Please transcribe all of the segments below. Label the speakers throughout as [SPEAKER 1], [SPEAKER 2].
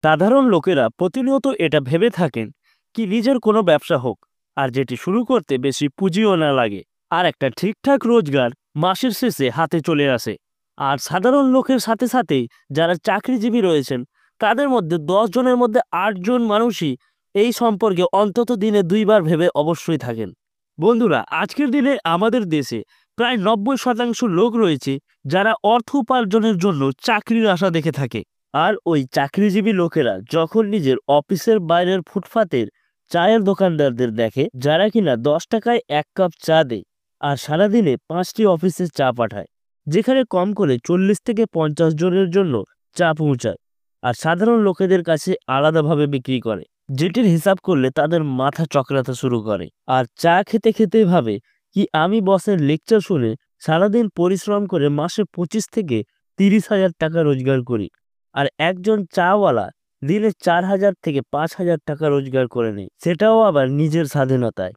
[SPEAKER 1] সাধারণ লোকেরা প্রতিনিয়ত এটা ভেবে থাকেন কি নিজের কোনো ব্যবসা হোক আর যেটি শুরু করতে বেশি পুঁজিও না লাগে আর একটা ঠিকঠাক রোজগার মাসের শেষে হাতে চলে আসে। আর সাধারণ লোকের সাথে সাথেই যারা চাকরিজীবী রয়েছেন তাদের মধ্যে 10 জনের মধ্যে 8 জন মানুষই এই সম্পর্কে অন্তত দিনে 2বার ভেবে অবশ্যই থাকেন। বন্ধুরা, আজকের দিনে আমাদের দেশে প্রায় 90% লোক রয়েছে যারা অর্থ উপার্জনের জন্য চাকরির আশা দেখে থাকে। আর ওই চাকরিজীবী লোকেরা যখন নিজের অফিসের বাইরের ফুটপাতের চায়ের দোকানদারদের দেখে যারা কিনা 10 টাকায় 1 কাপ চা দেয় আর সারাদিনে 5টি অফিসে চা পাঠায়, যেখানে কম করে 40 থেকে 50 জনের জন্য চা পৌঁছায় আর সাধারণ লোকেদের কাছে আলাদাভাবে বিক্রি করে, যেটির হিসাব করলে তাদের মাথা চক্রাতে শুরু করে। আর চা খেতে খেতে ভাবে কি আমি বসের লেকচার শুনে সারাদিন পরিশ্রম করে মাসে 25 থেকে 30 হাজার টাকা রোজগার করি, আর একজন চাওয়ালা দিনে 4,000 থেকে 5,000 টাকা রোজগার করে নেয়, সেটাও আবার নিজের স্বাধীনতায়।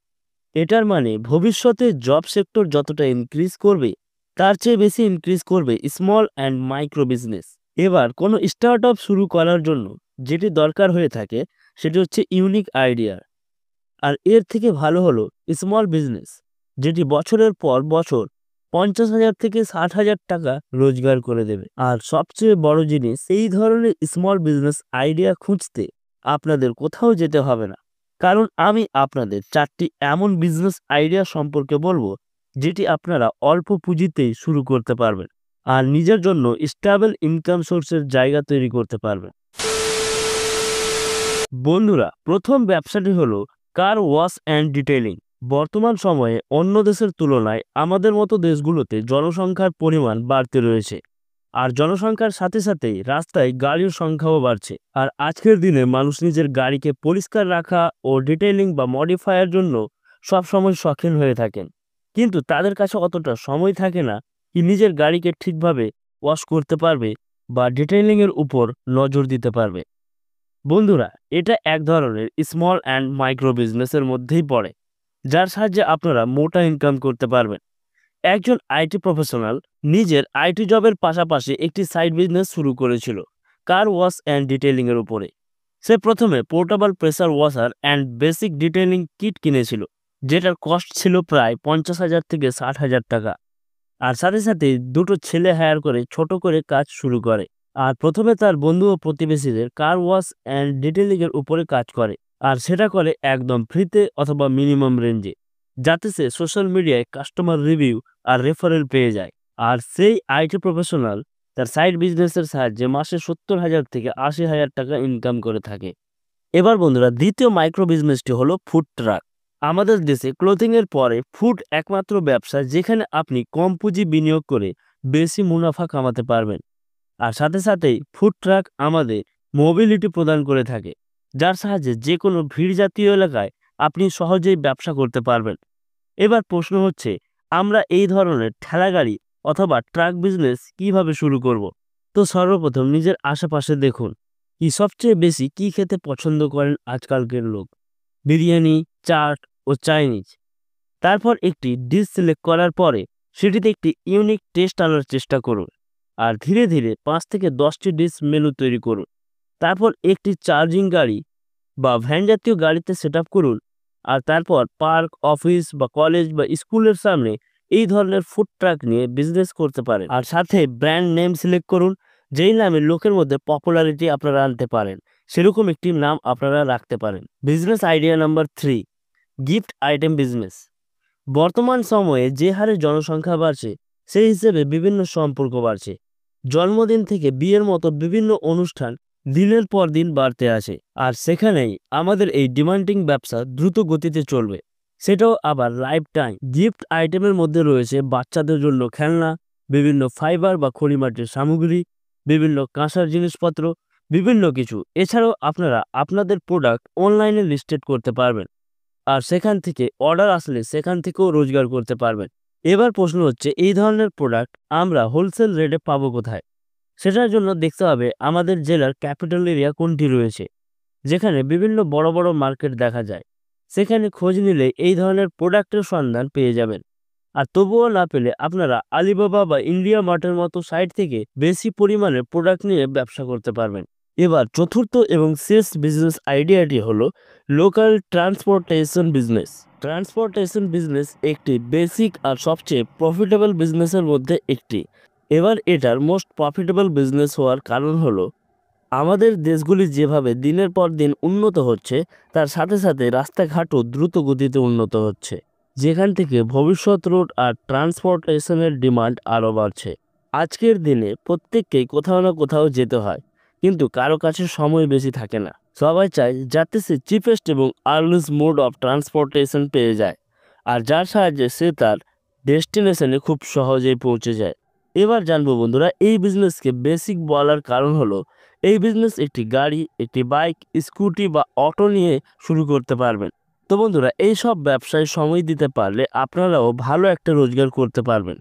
[SPEAKER 1] এটার মানে ভবিষ্যতে জব সেক্টর যতটা ইনক্রিজ করবে তার চেয়ে বেশি ইনক্রিজ করবে স্মল অ্যান্ড মাইক্রো বিজনেস। এবার কোনো স্টার্ট আপ শুরু করার জন্য যেটি দরকার হয়ে থাকে সেটি হচ্ছে ইউনিক আইডিয়া। আর এর থেকে ভালো হলো স্মল বিজনেস, যেটি বছরের পর বছর 50,000 থেকে 60,000 টাকা রোজগার করে দেবে। আর সবচেয়ে বড় জিনিস, এই ধরনের স্মল বিজনেস আইডিয়া খুঁজতে আপনাদের কোথাও যেতে হবে না, কারণ আমি আপনাদের 4টি এমন বিজনেস আইডিয়া সম্পর্কে বলবো যেটি আপনারা অল্প পুঁজিতেই শুরু করতে পারবেন আর নিজের জন্য স্টেবল ইনকাম সোর্সের জায়গা তৈরি করতে পারবেন। বন্ধুরা, প্রথম ব্যবসাটি হলো কার ওয়াশ অ্যান্ড ডিটেইলিং। বর্তমান সময়ে অন্য দেশের তুলনায় আমাদের মতো দেশগুলোতে জনসংখ্যার পরিমাণ বাড়তে রয়েছে, আর জনসংখ্যার সাথে সাথেই রাস্তায় গাড়ির সংখ্যাও বাড়ছে। আর আজকের দিনে মানুষ নিজের গাড়িকে পরিষ্কার রাখা ও ডিটেইলিং বা মডিফাইয়ের জন্য সবসময় শৌখিন হয়ে থাকেন, কিন্তু তাদের কাছে অতটা সময় থাকে না কি নিজের গাড়িকে ঠিকভাবে ওয়াশ করতে পারবে বা ডিটেইলিংয়ের উপর নজর দিতে পারবে। বন্ধুরা, এটা এক ধরনের স্মল অ্যান্ড মাইক্রো বিজনেসের মধ্যেই পড়ে, যার সাহায্যে আপনারা মোটা ইনকাম করতে পারবেন। একজন আইটি প্রফেশনাল নিজের আইটি জবের পাশাপাশি একটি সাইড বিজনেস শুরু করেছিল কার ওয়াশ অ্যান্ড ডিটেইলিংয়ের উপরে। সে প্রথমে portable pressure washer and basic detailing kit কিনেছিল, যেটার কস্ট ছিল প্রায় 50,000 থেকে 60,000 টাকা। আর সাথে সাথে দুটো ছেলে হায়ার করে ছোট করে কাজ শুরু করে। আর প্রথমে তার বন্ধু ও প্রতিবেশীদের কার ওয়াশ অ্যান্ড ডিটেইলিং এর উপরে কাজ করে, আর সেটা করে একদম ফ্রিতে অথবা মিনিমাম রেঞ্জে, যাতে সে সোশ্যাল মিডিয়ায় কাস্টমার রিভিউ আর রেফারেল পেয়ে যায়। আর সেই আইটি প্রফেশনাল তার সাইড বিজনেসের সাহায্যে মাসে 70,000 থেকে 80,000 টাকা ইনকাম করে থাকে। এবার বন্ধুরা, দ্বিতীয় মাইক্রো বিজনেসটি হলো ফুড ট্রাক। আমাদের দেশে ক্লোথিং এর পরে ফুড একমাত্র ব্যবসা যেখানে আপনি কম পুঁজি বিনিয়োগ করে বেশি মুনাফা কামাতে পারবেন। আর সাথে সাথেই ফুড ট্রাক আমাদের মোবিলিটি প্রদান করে থাকে, যার সাহায্যে যে কোনো ভিড় জাতীয় এলাকায় আপনি সহজেই ব্যবসা করতে পারবেন। এবার প্রশ্ন হচ্ছে, আমরা এই ধরনের ঠেলা গাড়ি অথবা ট্রাক বিজনেস কিভাবে শুরু করব? তো সর্বপ্রথম নিজের আশেপাশে দেখুন কি সবচেয়ে বেশি কি খেতে পছন্দ করেন আজকালকের লোক। বিরিয়ানি, চাট ও চাইনিজ। তারপর একটি ডিশ সিলেক্ট করার পরে সেটিতে একটি ইউনিক টেস্ট আনার চেষ্টা করুন, আর ধীরে ধীরে 5 থেকে 10টি ডিশ মেনু তৈরি করুন। তারপর একটি চার্জিং গাড়ি বা ভ্যান জাতীয় গাড়িতে সেট আপ করুন, আর তারপর পার্ক, অফিস বা কলেজ বা স্কুলের সামনে এই ধরনের ফুড ট্রাক নিয়ে বিজনেস করতে পারেন। আর সাথে ব্র্যান্ড নেম সিলেক্ট করুন, যেই নামে লোকের মধ্যে পপুলারিটি আপনারা আনতে পারেন, সেরকম একটি নাম আপনারা রাখতে পারেন। Business idea number 3, gift item business. বর্তমান সময়ে যে হারে জনসংখ্যা বাড়ছে সেই হিসেবে বিভিন্ন সম্পর্ক বাড়ছে। জন্মদিন থেকে বিয়ের মতো বিভিন্ন অনুষ্ঠান দিনের পর দিন বাড়তে আছে, আর সেখানেই আমাদের এই ডিমান্ডিং ব্যবসা দ্রুত গতিতে চলবে, সেটাও আবার লাইফ টাইম। গিফট আইটেমের মধ্যে রয়েছে বাচ্চাদের জন্য খেলনা, বিভিন্ন ফাইবার বা খড়িমাটির সামগ্রী, বিভিন্ন কাঁসার জিনিসপত্র, বিভিন্ন কিছু। এছাড়াও আপনারা আপনাদের প্রোডাক্ট অনলাইনে লিস্টেড করতে পারবেন, আর সেখান থেকে অর্ডার আসলে সেখান থেকেও রোজগার করতে পারবেন। এবার প্রশ্ন হচ্ছে, এই ধরনের প্রোডাক্ট আমরা হোলসেল রেটে পাবো কোথায়? সেটার জন্য দেখতে হবে আমাদের জেলার ক্যাপিটাল এরিয়া কোনটি রয়েছে, যেখানে বিভিন্ন বড় বড় মার্কেট দেখা যায়। সেখানে খোঁজ নিলে এই ধরনের প্রোডাক্টের সন্ধান পেয়ে যাবেন। আর তবুও না পেলে আপনারা আলিবাবা বা ইন্ডিয়া মার্টের মতো সাইট থেকে বেশি পরিমাণে প্রোডাক্ট নিয়ে ব্যবসা করতে পারবেন। এবার চতুর্থ এবং শেষ বিজনেস আইডিয়াটি হলো local transportation business. Transportation business একটি বেসিক আর সবচেয়ে প্রফিটেবল বিজনেসের মধ্যে একটি। এবার এটার মোস্ট প্রফিটেবল বিজনেস হওয়ার কারণ হলো আমাদের দেশগুলি যেভাবে দিনের পর দিন উন্নত হচ্ছে, তার সাথে সাথে রাস্তাঘাটও দ্রুত গতিতে উন্নত হচ্ছে, যেখান থেকে ভবিষ্যৎ রুট আর ট্রান্সপোর্টেশনের ডিমান্ড আরও বাড়ছে। আজকের দিনে প্রত্যেককেই কোথাও না কোথাও যেতে হয়, কিন্তু কারো কাছে সময় বেশি থাকে না। সবাই চায় যাতে সে চিপেস্ট এবং আর্লিস্ট মোড অফ ট্রান্সপোর্টেশন পেয়ে যায়, আর যার সাহায্যে সে তার ডেস্টিনেশনে খুব সহজেই পৌঁছে যায়। এবার জানবো বন্ধুরা, এই বিজনেসকে বেসিক বলার কারণ হলো এই বিজনেস একটি গাড়ি, একটি বাইক, স্কুটি বা অটো নিয়ে শুরু করতে পারবেন। তো বন্ধুরা, এই সব ব্যবসায় সময় দিতে পারলে আপনারাও ভালো একটা রোজগার করতে পারবেন।